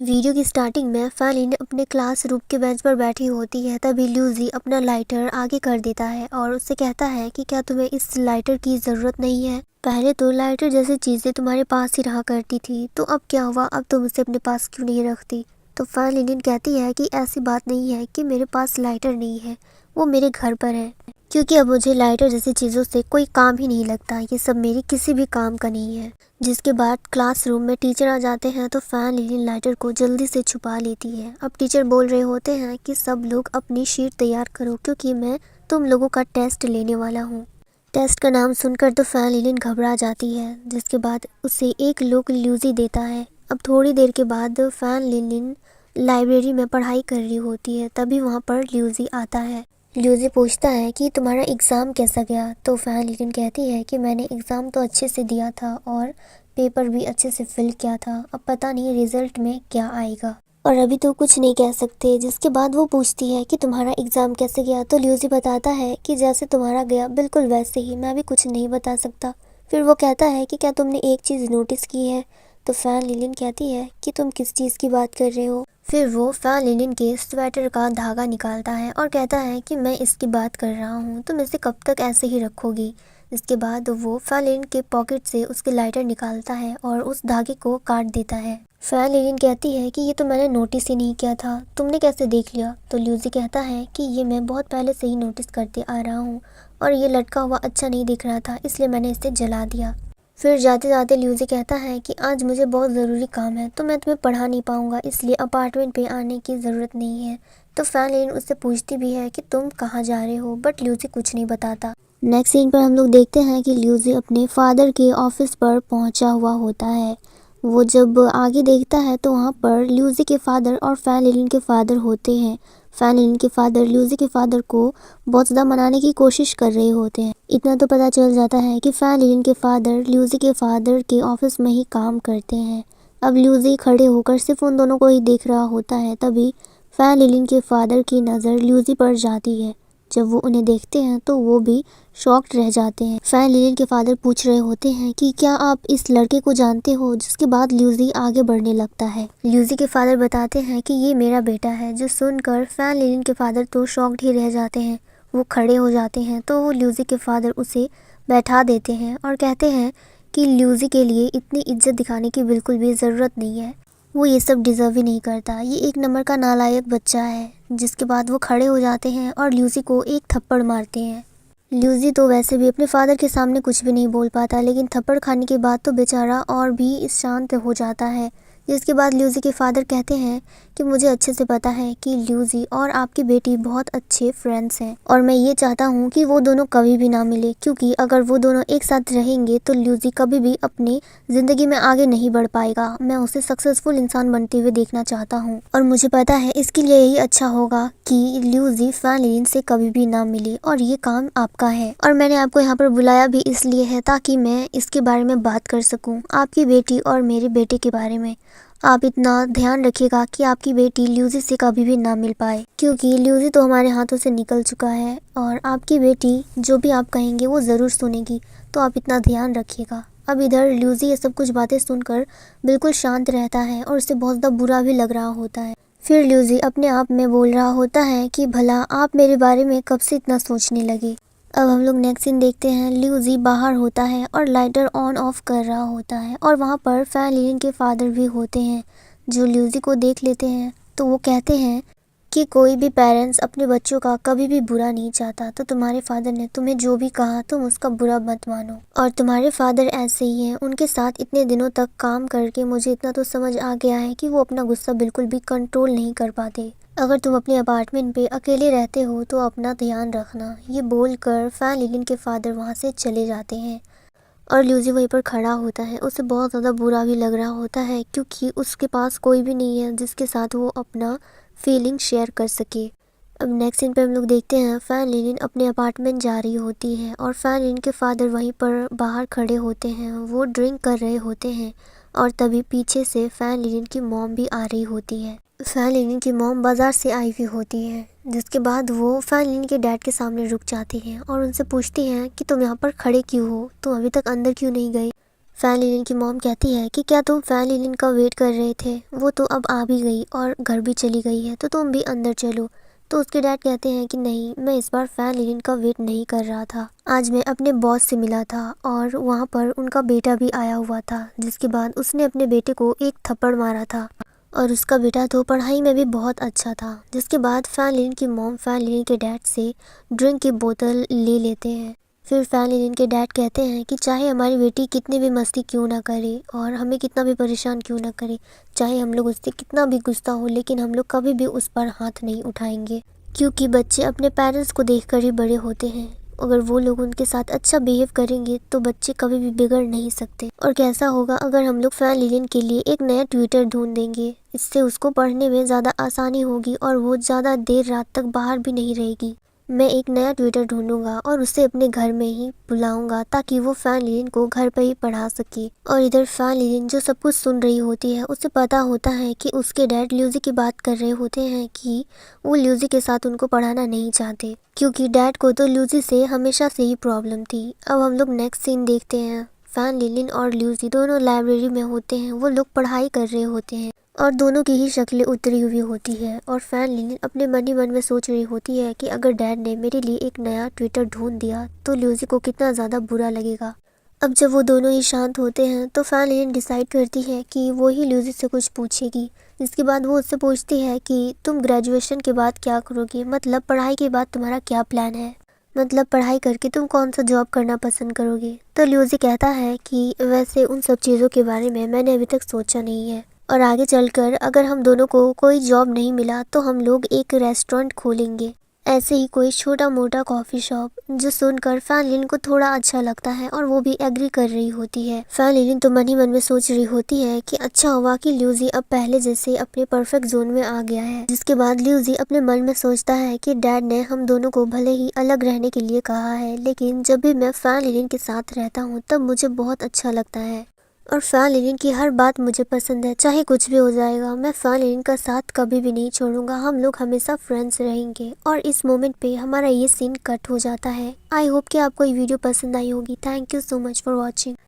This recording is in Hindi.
वीडियो की स्टार्टिंग में फैलिन अपने क्लासरूम के बेंच पर बैठी होती है। तभी ल्यूसी अपना लाइटर आगे कर देता है और उससे कहता है कि क्या तुम्हें इस लाइटर की ज़रूरत नहीं है? पहले तो लाइटर जैसी चीज़ें तुम्हारे पास ही रहा करती थी, तो अब क्या हुआ? अब तुम उसे अपने पास क्यों नहीं रखती? तो फैलिन कहती है कि ऐसी बात नहीं है कि मेरे पास लाइटर नहीं है, वो मेरे घर पर है, क्योंकि अब मुझे लाइटर जैसी चीज़ों से कोई काम ही नहीं लगता। ये सब मेरी किसी भी काम का नहीं है। जिसके बाद क्लासरूम में टीचर आ जाते हैं तो फैलिन लाइटर को जल्दी से छुपा लेती है। अब टीचर बोल रहे होते हैं कि सब लोग अपनी शीट तैयार करो, क्योंकि मैं तुम लोगों का टेस्ट लेने वाला हूँ। टेस्ट का नाम सुनकर तो फैलिन घबरा जाती है, जिसके बाद उसे एक लुक ल्यूसी देता है। अब थोड़ी देर के बाद फैलिन लाइब्रेरी में पढ़ाई कर रही होती है, तभी वहाँ पर ल्यूसी आता है। ल्यूसी पूछता है कि तुम्हारा एग्ज़ाम कैसा गया? तो फैलिन कहती है कि मैंने एग्ज़ाम तो अच्छे से दिया था और पेपर भी अच्छे से फिल किया था, अब पता नहीं रिजल्ट में क्या आएगा और अभी तो कुछ नहीं कह सकते। जिसके बाद वो पूछती है कि तुम्हारा एग्ज़ाम कैसे गया? तो ल्यूसी बताता है कि जैसे तुम्हारा गया बिल्कुल वैसे ही, मैं भी कुछ नहीं बता सकता। फिर वो कहता है कि क्या तुमने एक चीज़ नोटिस की है? तो फैलिन कहती है कि तुम किस चीज़ की बात कर रहे हो? फिर वो फैलिन के स्वेटर का धागा निकालता है और कहता है कि मैं इसकी बात कर रहा हूँ, तुम इसे कब तक ऐसे ही रखोगी? इसके बाद वो फैलिन के पॉकेट से उसके लाइटर निकालता है और उस धागे को काट देता है। फैलिन कहती है कि ये तो मैंने नोटिस ही नहीं किया था, तुमने कैसे देख लिया? तो ल्यूसी कहता है कि ये मैं बहुत पहले से ही नोटिस करते आ रहा हूँ और ये लटका हुआ अच्छा नहीं दिख रहा था, इसलिए मैंने इसे जला दिया। फिर जाते जाते ल्यूसी कहता है कि आज मुझे बहुत ज़रूरी काम है, तो मैं तुम्हें पढ़ा नहीं पाऊंगा, इसलिए अपार्टमेंट पे आने की ज़रूरत नहीं है। तो फैलिन उससे पूछती भी है कि तुम कहाँ जा रहे हो, बट ल्यूसी कुछ नहीं बताता। नेक्स्ट सीन पर हम लोग देखते हैं कि ल्यूसी अपने फादर के ऑफिस पर पहुंचा हुआ होता है। वो जब आगे देखता है तो वहाँ पर ल्यूसी के फादर और फैलिन के फादर होते हैं। फैलिन के फादर ल्यूसी के फादर को बहुत ज़्यादा मनाने की कोशिश कर रहे होते हैं। इतना तो पता चल जाता है कि फैलिन के फादर ल्यूसी के फादर के ऑफिस में ही काम करते हैं। अब ल्यूसी खड़े होकर सिर्फ उन दोनों को ही देख रहा होता है। तभी फैलिन के फादर की नज़र ल्यूसी पर जाती है। जब वो उन्हें देखते हैं तो वो भी शॉक्ड रह जाते हैं। फैलिन के फादर पूछ रहे होते हैं कि क्या आप इस लड़के को जानते हो? जिसके बाद ल्यूसी आगे बढ़ने लगता है। ल्यूसी के फादर बताते हैं कि ये मेरा बेटा है। जो सुनकर फैलिन के फादर तो शॉक्ड ही रह जाते हैं। वो खड़े हो जाते हैं तो ल्यूसी के फादर उसे बैठा देते हैं और कहते हैं कि ल्यूसी के लिए इतनी इज्जत दिखाने की बिल्कुल भी ज़रूरत नहीं है, वो ये सब डिज़र्व ही नहीं करता, ये एक नंबर का नालायक बच्चा है। जिसके बाद वो खड़े हो जाते हैं और ल्यूसी को एक थप्पड़ मारते हैं। ल्यूसी तो वैसे भी अपने फादर के सामने कुछ भी नहीं बोल पाता, लेकिन थप्पड़ खाने के बाद तो बेचारा और भी शांत हो जाता है। जिसके बाद ल्यूसी के फादर कहते हैं कि मुझे अच्छे से पता है कि ल्यूसी और आपकी बेटी बहुत अच्छे फ्रेंड्स हैं और मैं ये चाहता हूँ कि वो दोनों कभी भी ना मिले, क्योंकि अगर वो दोनों एक साथ रहेंगे तो ल्यूसी कभी भी अपनी ज़िंदगी में आगे नहीं बढ़ पाएगा। मैं उसे सक्सेसफुल इंसान बनते हुए देखना चाहता हूँ और मुझे पता है इसके लिए यही अच्छा होगा कि ल्यूसी फैलिन से कभी भी ना मिले, और ये काम आपका है और मैंने आपको यहाँ पर बुलाया भी इसलिए है ताकि मैं इसके बारे में बात कर सकूँ, आपकी बेटी और मेरे बेटे के बारे में। आप इतना ध्यान रखिएगा कि आपकी बेटी ल्यूसी से कभी भी ना मिल पाए, क्योंकि ल्यूसी तो हमारे हाथों से निकल चुका है और आपकी बेटी जो भी आप कहेंगे वो ज़रूर सुनेगी, तो आप इतना ध्यान रखिएगा। अब इधर ल्यूसी ये सब कुछ बातें सुनकर बिल्कुल शांत रहता है और उसे बहुत ज़्यादा बुरा भी लग रहा होता है। फिर ल्यूसी अपने आप में बोल रहा होता है कि भला आप मेरे बारे में कब से इतना सोचने लगे। अब हम लोग नेक्स्ट सीन देखते हैं। ल्यूसी बाहर होता है और लाइटर ऑन ऑफ कर रहा होता है और वहाँ पर फैलिन के फादर भी होते हैं, जो ल्यूसी को देख लेते हैं। तो वो कहते हैं कि कोई भी पेरेंट्स अपने बच्चों का कभी भी बुरा नहीं चाहता, तो तुम्हारे फादर ने तुम्हें जो भी कहा तुम उसका बुरा मत मानो, और तुम्हारे फादर ऐसे ही हैं। उनके साथ इतने दिनों तक काम करके मुझे इतना तो समझ आ गया है कि वो अपना गुस्सा बिल्कुल भी कंट्रोल नहीं कर पाते। अगर तुम अपने अपार्टमेंट पे अकेले रहते हो तो अपना ध्यान रखना। ये बोलकर फैलिन के फादर वहाँ से चले जाते हैं और ल्यूसी वहीं पर खड़ा होता है। उसे बहुत ज़्यादा बुरा भी लग रहा होता है, क्योंकि उसके पास कोई भी नहीं है जिसके साथ वो अपना फीलिंग शेयर कर सके। अब नेक्स्ट सीन पे हम लोग देखते हैं फैलिन अपने अपार्टमेंट जा रही होती है और फैलिन के फादर वहीं पर बाहर खड़े होते हैं। वो ड्रिंक कर रहे होते हैं और तभी पीछे से फैलिन की मॉम भी आ रही होती है। फैलिन की मॉम बाज़ार से आई हुई होती है। जिसके बाद वो फैलिन के डैड के सामने रुक जाती हैं और उनसे पूछती हैं कि तुम यहाँ पर खड़े क्यों हो, तुम अभी तक अंदर क्यों नहीं गए? फैन लिलिन की मॉम कहती है कि क्या तुम फैन लिलिन का वेट कर रहे थे, वो तो अब आ भी गई और घर भी चली गई है, तो तुम भी अंदर चलो। तो उसके डैड कहते हैं कि नहीं, मैं इस बार फैन लिलिन का वेट नहीं कर रहा था। आज मैं अपने बॉस से मिला था और वहाँ पर उनका बेटा भी आया हुआ था, जिसके बाद उसने अपने बेटे को एक थप्पड़ मारा था और उसका बेटा तो पढ़ाई में भी बहुत अच्छा था। जिसके बाद फैन लिलिन की मॉम फैन लिलिन के डैड से ड्रिंक की बोतल ले लेते हैं। फिर फैन लिलिन के डैड कहते हैं कि चाहे हमारी बेटी कितनी भी मस्ती क्यों ना करे और हमें कितना भी परेशान क्यों ना करे, चाहे हम लोग उससे कितना भी गुस्सा हो, लेकिन हम लोग कभी भी उस पर हाथ नहीं उठाएंगे, क्योंकि बच्चे अपने पेरेंट्स को देखकर ही बड़े होते हैं। अगर वो लोग उनके साथ अच्छा बिहेव करेंगे तो बच्चे कभी भी बिगड़ नहीं सकते। और कैसा होगा अगर हम लोग फैन लिलिन के लिए एक नया ट्विटर ढूंढ देंगे, इससे उसको पढ़ने में ज़्यादा आसानी होगी और वो ज़्यादा देर रात तक बाहर भी नहीं रहेगी। मैं एक नया ट्विटर ढूंढूंगा और उसे अपने घर में ही बुलाऊंगा ताकि वो फैन लिलिन को घर पर ही पढ़ा सके। और इधर फैन लिलिन जो सब कुछ सुन रही होती है, उसे पता होता है कि उसके डैड ल्यूजी की बात कर रहे होते हैं कि वो ल्यूजी के साथ उनको पढ़ाना नहीं चाहते, क्योंकि डैड को तो ल्यूजी से हमेशा से ही प्रॉब्लम थी। अब हम लोग नेक्स्ट सीन देखते हैं। फैन लिलिन और ल्यूजी दोनों लाइब्रेरी में होते हैं, वो लोग पढ़ाई कर रहे होते हैं और दोनों की ही शक्लें उतरी हुई होती है। और फैन लिलिन अपने मन ही मन में सोच रही होती है कि अगर डैड ने मेरे लिए एक नया ट्विटर ढूंढ दिया तो ल्यूजी को कितना ज़्यादा बुरा लगेगा। अब जब वो दोनों ही शांत होते हैं तो फैन लिलिन डिसाइड करती है कि वो ही ल्यूजी से कुछ पूछेगी। इसके बाद वो उससे पूछती है कि तुम ग्रेजुएशन के बाद क्या करोगे, मतलब पढ़ाई के बाद तुम्हारा क्या प्लान है, मतलब पढ़ाई करके तुम कौन सा जॉब करना पसंद करोगे। तो ल्यूजी कहता है कि वैसे उन सब चीज़ों के बारे में मैंने अभी तक सोचा नहीं है, और आगे चलकर अगर हम दोनों को कोई जॉब नहीं मिला तो हम लोग एक रेस्टोरेंट खोलेंगे, ऐसे ही कोई छोटा मोटा कॉफ़ी शॉप। जो सुनकर फैन लिलिन को थोड़ा अच्छा लगता है और वो भी एग्री कर रही होती है। फैन लिलिन तो मन ही मन में सोच रही होती है कि अच्छा हुआ कि ल्यूजी अब पहले जैसे अपने परफेक्ट जोन में आ गया है। जिसके बाद ल्यूजी अपने मन में सोचता है कि डैड ने हम दोनों को भले ही अलग रहने के लिए कहा है, लेकिन जब भी मैं फैन लिलिन के साथ रहता हूँ तब मुझे बहुत अच्छा लगता है और फैन लिलिन की हर बात मुझे पसंद है। चाहे कुछ भी हो जाएगा, मैं फैन लिलिन का साथ कभी भी नहीं छोड़ूंगा, हम लोग हमेशा फ्रेंड्स रहेंगे। और इस मोमेंट पे हमारा ये सीन कट हो जाता है। आई होप कि आपको ये वीडियो पसंद आई होगी। Thank you so much for watching.